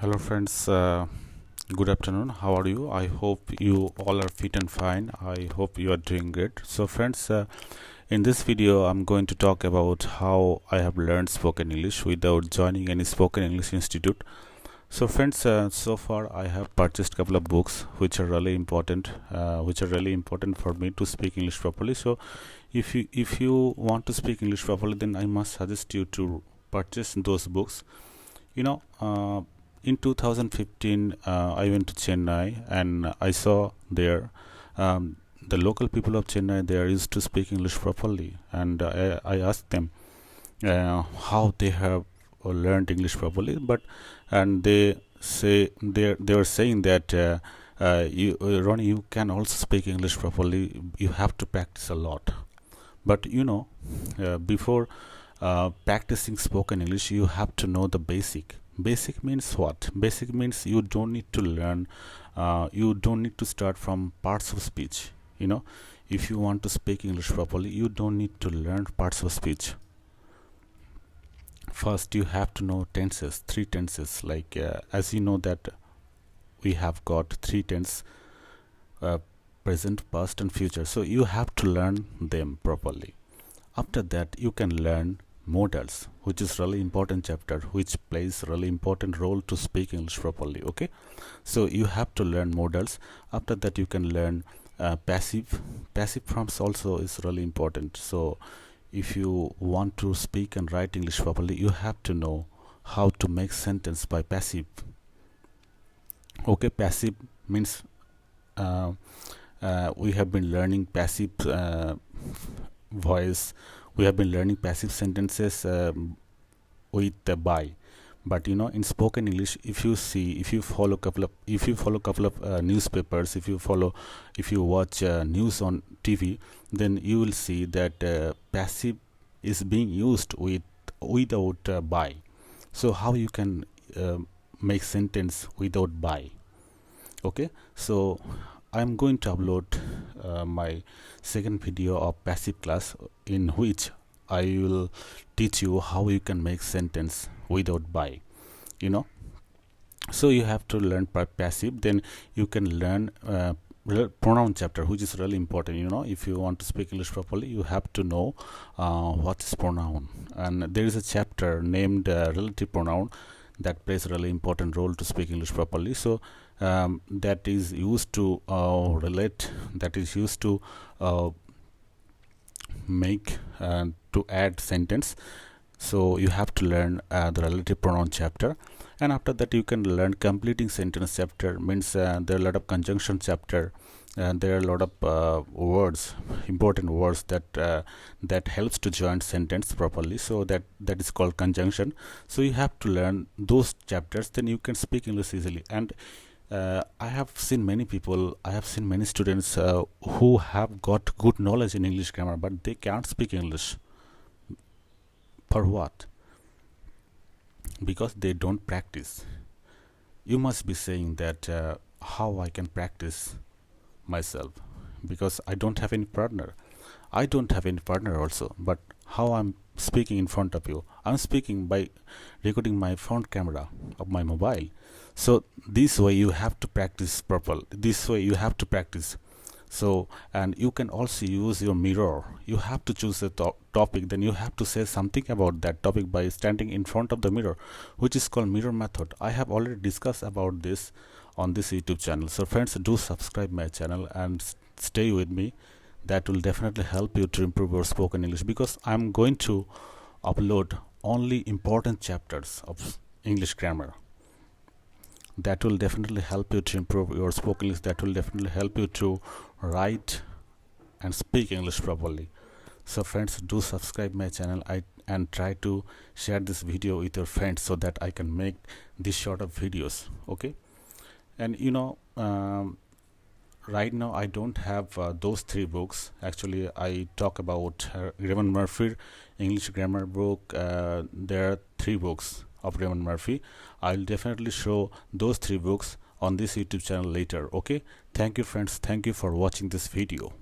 Hello friends, good afternoon. How are you? I hope you all are fit and fine. I hope you are doing great. So friends, in this video I'm going to talk about how I have learned spoken English without joining any spoken English institute. So friends, so far I have purchased a couple of books which are really important for me to speak English properly. So if you want to speak English properly, then I must suggest you to purchase those books. In 2015 I went to Chennai and I saw there the local people of Chennai, they are used to speak English properly, and I asked them how they have learned English properly, and they were saying that Ronnie, you can also speak English properly, you have to practice a lot. But before practicing spoken English, you have to know the basic. Basic means what? Basic means you don't need to learn, you don't need to start from parts of speech. If you want to speak English properly, you don't need to learn parts of speech. First, you have to know tenses, three tenses. Like as you know that we have got three tenses: present, past, and future. So you have to learn them properly. After that, you can learn modals, which is really important chapter, which plays really important role to speak English properly. Okay, so you have to learn modals. After that, you can learn passive forms also is really important. So if you want to speak and write English properly, you have to know how to make sentence by passive. Okay, passive means we have been learning passive voice, we have been learning passive sentences with the by. But in spoken English, if you follow couple of newspapers, if you watch news on TV, then you will see that passive is being used without by. So how you can make sentence without by? Okay, so I'm going to upload my second video of passive class, in which I will teach you how you can make sentence without by. So you have to learn passive, then you can learn pronoun chapter, which is really important. If you want to speak English properly, you have to know what is pronoun, and there is a chapter named relative pronoun that plays a really important role to speak English properly. So that is used to relate, that is used to make to add sentence. So you have to learn the relative pronoun chapter, and after that you can learn completing sentence chapter. Means there are a lot of conjunction chapter, and there are a lot of words, important words that helps to join sentence properly. So that is called conjunction. So you have to learn those chapters, then you can speak English easily. And I have seen many people, I have seen many students who have got good knowledge in English grammar, but they can't speak English. For what? Because they don't practice. You must be saying that how I can practice myself, because I don't have any partner. I don't have any partner also, but how I'm speaking in front of you? I'm speaking by recording my front camera of my mobile. So this way you have to practice properly. This way you have to practice. So, and you can also use your mirror. You have to choose a topic, then you have to say something about that topic by standing in front of the mirror, which is called mirror method. I have already discussed about this on this YouTube channel. So friends, do subscribe my channel and stay with me. That will definitely help you to improve your spoken English, because I'm going to upload only important chapters of English grammar. That will definitely help you to improve your spoken English. That will definitely help you to write and speak English properly. So friends, do subscribe my channel and try to share this video with your friends, so that I can make this sort of videos. Okay, and right now I don't have those three books. Actually, I talk about Raymond Murphy English grammar book. There are three books of Raymond Murphy. I'll definitely show those three books on this YouTube channel later. Okay, thank you friends, thank you for watching this video.